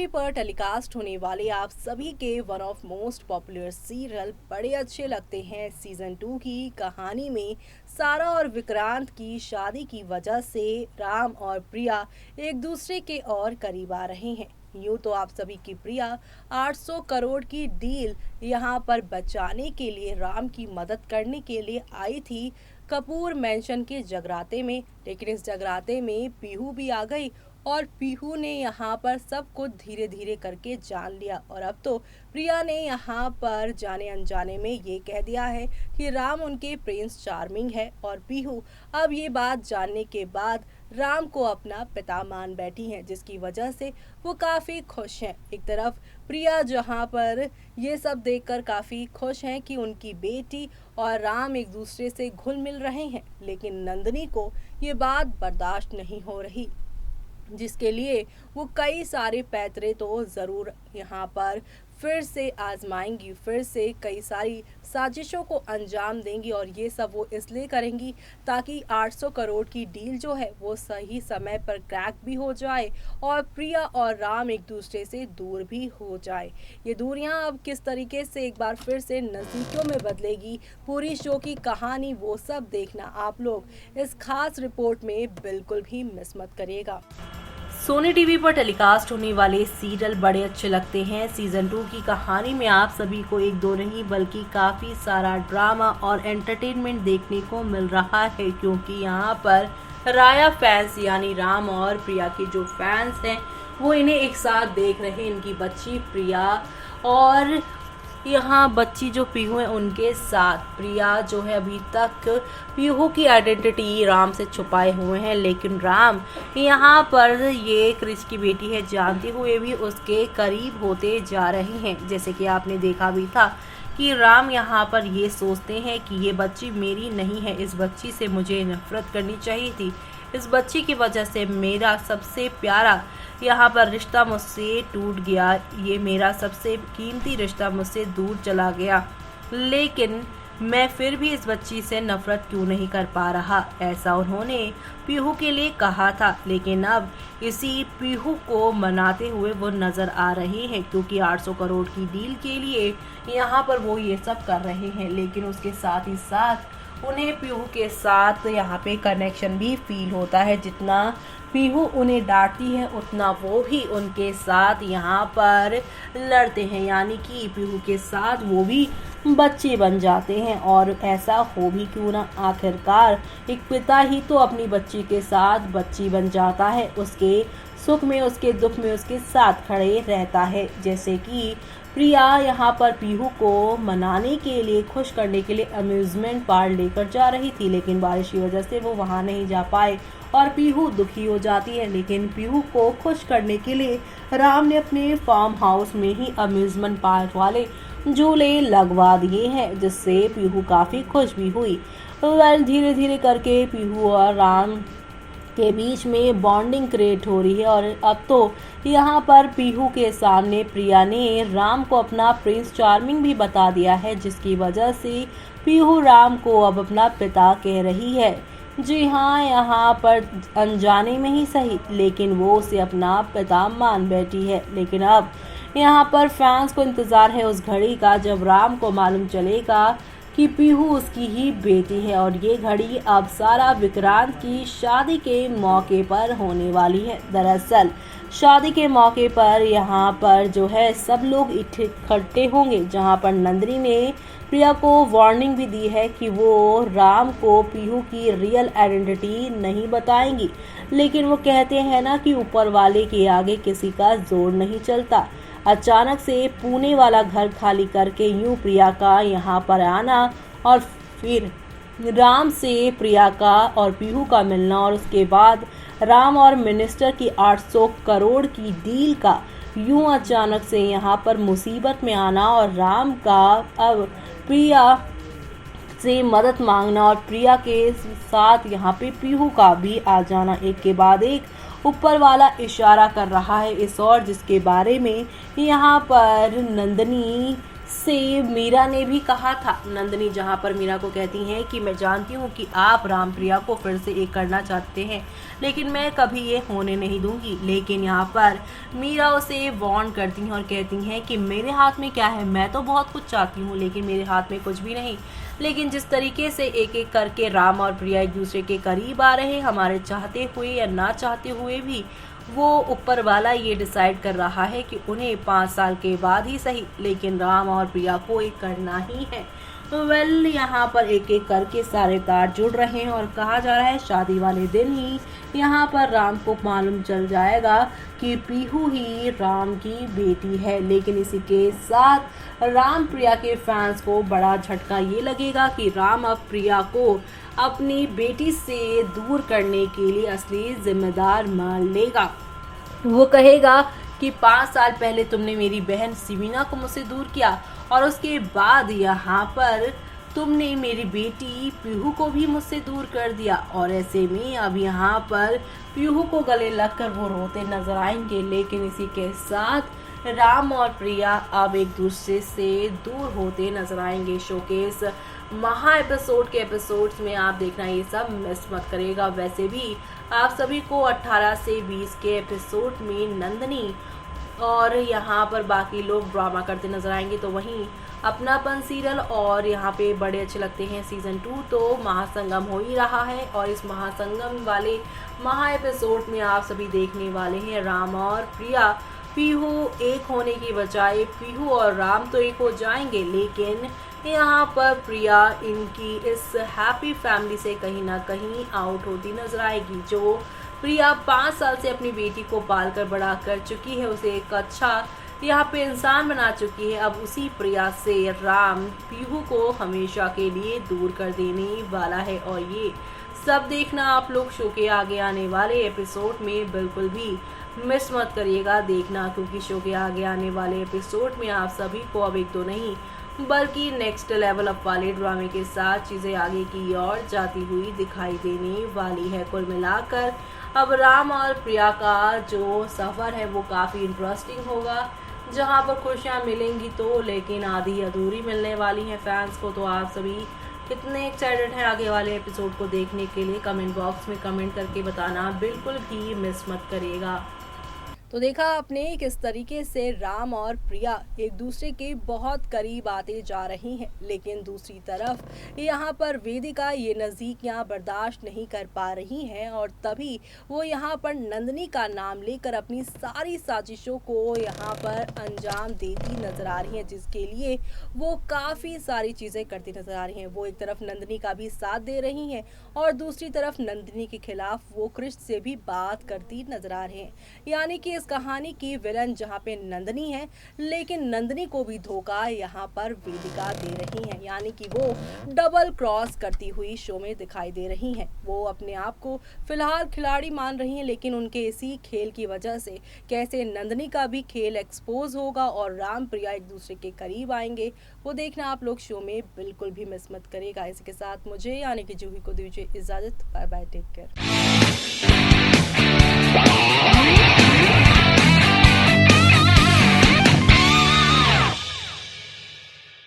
पर टेलीकास्ट होने वाले आप सभी के one of most popular serial बड़े अच्छे लगते हैं सीजन 2 की कहानी में सारा और विक्रांत की शादी की वजह से राम और प्रिया एक दूसरे के और करीब आ रहे हैं। यूं तो आप सभी की प्रिया 800 करोड़ की डील यहां पर बचाने के लिए राम की मदद करने के लिए आई थी कपूर मैंशन के जगराते में, लेकिन इस जगराते में पीहू भी आ गई और पीहू ने यहाँ पर सब कुछ धीरे धीरे करके जान लिया। और अब तो प्रिया ने यहाँ पर जाने अनजाने में ये कह दिया है कि राम उनके प्रिंस चार्मिंग है और पीहू अब ये बात जानने के बाद राम को अपना पिता मान बैठी हैं, जिसकी वजह से वो काफ़ी खुश हैं। एक तरफ प्रिया जहाँ पर ये सब देखकर काफ़ी खुश हैं कि उनकी बेटी और राम एक दूसरे से घुल मिल रहे हैं, लेकिन नंदिनी को ये बात बर्दाश्त नहीं हो रही, जिसके लिए वो कई सारे पैतरे तो ज़रूर यहाँ पर फिर से आजमाएंगी, फिर से कई सारी साजिशों को अंजाम देंगी। और ये सब वो इसलिए करेंगी ताकि 800 करोड़ की डील जो है वो सही समय पर क्रैक भी हो जाए और प्रिया और राम एक दूसरे से दूर भी हो जाए। ये दूरियां अब किस तरीके से एक बार फिर से नज़दीकियों में बदलेगी, पूरी शो की कहानी वो सब देखना आप लोग इस खास रिपोर्ट में बिल्कुल भी मिस मत करिएगा। सोनी टीवी पर टेलीकास्ट होने वाले सीरियल बड़े अच्छे लगते हैं सीजन 2 की कहानी में आप सभी को एक दो नहीं बल्कि काफ़ी सारा ड्रामा और एंटरटेनमेंट देखने को मिल रहा है, क्योंकि यहाँ पर राया फैंस यानी राम और प्रिया के जो फैंस हैं वो इन्हें एक साथ देख रहे हैं, इनकी बच्ची प्रिया और यहाँ बच्ची जो पीहू है उनके साथ। प्रिया जो है अभी तक पीहू की आइडेंटिटी राम से छुपाए हुए हैं, लेकिन राम यहाँ पर ये क्रिश की बेटी है जानते हुए भी उसके करीब होते जा रहे हैं। जैसे कि आपने देखा भी था कि राम यहाँ पर ये सोचते हैं कि ये बच्ची मेरी नहीं है, इस बच्ची से मुझे नफरत करनी चाहिए थी, इस बच्ची की वजह से मेरा सबसे प्यारा यहाँ पर रिश्ता मुझसे टूट गया, ये मेरा सबसे कीमती रिश्ता मुझसे दूर चला गया, लेकिन मैं फिर भी इस बच्ची से नफरत क्यों नहीं कर पा रहा। ऐसा उन्होंने पीहू के लिए कहा था, लेकिन अब इसी पीहू को मनाते हुए वो नज़र आ रहे हैं, क्योंकि 800 करोड़ की डील के लिए यहाँ पर वो ये सब कर रहे हैं, लेकिन उसके साथ ही साथ उन्हें पीहू के साथ यहाँ पे कनेक्शन भी फील होता है। जितना पीहू उन्हें डांटती है उतना वो भी उनके साथ यहाँ पर लड़ते हैं, यानी कि पीहू के साथ वो भी बच्चे बन जाते हैं। और ऐसा हो भी क्यों ना, आखिरकार एक पिता ही तो अपनी बच्ची के साथ बच्ची बन जाता है, उसके सुख में उसके दुख में उसके साथ खड़े रहता है। जैसे कि प्रिया यहाँ पर पीहू को मनाने के लिए, खुश करने के लिए अम्यूजमेंट पार्क लेकर जा रही थी, लेकिन बारिश की वजह से वो वहाँ नहीं जा पाए और पीहू दुखी हो जाती है। लेकिन पीहू को खुश करने के लिए राम ने अपने फार्म हाउस में ही अम्यूजमेंट पार्क वाले झूले लगवा दिए हैं, जिससे पीहू काफ़ी खुश भी हुई। धीरे धीरे करके पीहू और राम के बीच में बॉन्डिंग क्रिएट हो रही है और अब तो यहाँ पर पीहू के सामने प्रिया ने राम को अपना प्रिंस चार्मिंग भी बता दिया है, जिसकी वजह से पीहू राम को अब अपना पिता कह रही है। जी हाँ, यहाँ पर अनजाने में ही सही, लेकिन वो उसे अपना पिता मान बैठी है। लेकिन अब यहाँ पर फैंस को इंतज़ार है उस घड़ी का जब राम को मालूम चलेगा कि पीहू उसकी ही बेटी है, और ये घड़ी अब सारा विक्रांत की शादी के मौके पर होने वाली है। दरअसल शादी के मौके पर यहाँ पर जो है सब लोग इकट्ठे होंगे, जहाँ पर नंदिनी ने प्रिया को वार्निंग भी दी है कि वो राम को पीहू की रियल आइडेंटिटी नहीं बताएंगी, लेकिन वो कहते हैं ना कि ऊपर वाले के आगे किसी का जोर नहीं चलता। अचानक से पुणे वाला घर खाली करके यूं प्रिया का यहाँ पर आना और फिर राम से प्रिया का और पीहू का मिलना, और उसके बाद राम और मिनिस्टर की 800 करोड़ की डील का यूं अचानक से यहाँ पर मुसीबत में आना और राम का अब प्रिया से मदद मांगना और प्रिया के साथ यहाँ पे पीहू का भी आ जाना, एक के बाद एक ऊपर वाला इशारा कर रहा है इस और, जिसके बारे में यहाँ पर नंदिनी से मीरा ने भी कहा था। नंदिनी जहां पर मीरा को कहती हैं कि मैं जानती हूं कि आप रामप्रिया को फिर से एक करना चाहते हैं, लेकिन मैं कभी ये होने नहीं दूंगी। लेकिन यहाँ पर मीरा उसे वार्न करती हैं और कहती हैं कि मेरे हाथ में क्या है, मैं तो बहुत कुछ चाहती हूँ लेकिन मेरे हाथ में कुछ भी नहीं। लेकिन जिस तरीके से एक एक करके राम और प्रिया एक दूसरे के करीब आ रहे हैं, हमारे चाहते हुए या ना चाहते हुए भी, वो ऊपर वाला ये डिसाइड कर रहा है कि उन्हें 5 साल के बाद ही सही, लेकिन राम और प्रिया को एक करना ही है। तो यहाँ पर एक एक करके सारे तार जुड़ रहे हैं और कहा जा रहा है शादी वाले दिन ही यहाँ पर राम को मालूम चल जाएगा कि पीहू ही राम की बेटी है। लेकिन इसी के साथ राम प्रिया के फैंस को बड़ा झटका ये लगेगा कि राम अब प्रिया को अपनी बेटी से दूर करने के लिए असली जिम्मेदार मान लेगा। वो कहेगा कि 5 साल पहले तुमने मेरी बहन सिमीना को मुझसे दूर किया और उसके बाद यहाँ पर तुमने मेरी बेटी पीहू को भी मुझसे दूर कर दिया, और ऐसे में अब यहाँ पर पीहू को गले लगकर वो रोते नजर आएंगे। लेकिन इसी के साथ राम और प्रिया अब एक दूसरे से दूर होते नजर आएंगे। शोकेस महा एपिसोड के एपिसोड्स में आप देखना ये सब मिस मत करेगा। वैसे भी आप सभी को 18 से 20 के एपिसोड में नंदिनी और यहाँ पर बाकी लोग ड्रामा करते नजर आएंगे। तो वहीं अपनापन सीरियल और यहाँ पे बड़े अच्छे लगते हैं सीजन 2 तो महासंगम हो ही रहा है, और इस महासंगम वाले महा एपिसोड में आप सभी देखने वाले हैं राम और प्रिया। पीहू एक होने की बजाय पीहू और राम तो एक हो जाएंगे, लेकिन यहाँ पर प्रिया इनकी इस हैप्पी फैमिली से कहीं ना कहीं आउट होती नजर आएगी। जो प्रिया 5 साल से अपनी बेटी को पालकर बड़ा कर चुकी है, उसे एक अच्छा यहाँ पे इंसान बना चुकी है, अब उसी प्रिया से राम पीहू को हमेशा के लिए दूर कर देने वाला है। और ये सब देखना आप लोग शो के आगे आने वाले एपिसोड में बिल्कुल भी मिस मत करिएगा देखना, क्योंकि शो के आगे आने वाले एपिसोड में आप सभी को अब एक दो नहीं बल्कि नेक्स्ट लेवल अप वाले ड्रामे के साथ चीज़ें आगे की ओर जाती हुई दिखाई देने वाली है। कुल मिलाकर अब राम और प्रिया का जो सफ़र है वो काफ़ी इंटरेस्टिंग होगा, जहां पर खुशियां मिलेंगी तो लेकिन आधी अधूरी मिलने वाली हैं फैंस को। तो आप सभी कितने एक्साइटेड हैं आगे वाले एपिसोड को देखने के लिए, कमेंट बॉक्स में कमेंट करके बताना बिल्कुल भी मिस मत करिएगा। तो देखा आपने किस तरीके से राम और प्रिया एक दूसरे के बहुत करीब आते जा रही हैं, लेकिन दूसरी तरफ यहाँ पर वेदिका ये नज़दीकियाँ बर्दाश्त नहीं कर पा रही हैं और तभी वो यहाँ पर नंदिनी का नाम लेकर अपनी सारी साजिशों को यहाँ पर अंजाम देती नजर आ रही हैं, जिसके लिए वो काफ़ी सारी चीज़ें करती नजर आ रही हैं। वो एक तरफ नंदिनी का भी साथ दे रही हैं और दूसरी तरफ नंदिनी के खिलाफ वो कृष से भी बात करती नजर आ रहे हैं। यानी कि इस कहानी की विलन जहां पे नंदिनी है, लेकिन नंदिनी को भी धोखा यहां पर वेदिका दे रही हैं, यानी कि वो डबल क्रॉस करती हुई शो में दिखाई दे रही हैं। वो अपने आप को फिलहाल खिलाड़ी मान रही हैं, लेकिन उनके इसी खेल की वजह से कैसे नंदिनी का भी खेल एक्सपोज होगा और राम प्रिया एक दूसरे के करीब आएंगे, वो देखना आप लोग शो में बिल्कुल भी मिस मत करेगा। इसी के साथ मुझे यानी कि जूही को दीजिए इजाजत। Bye bye, take care.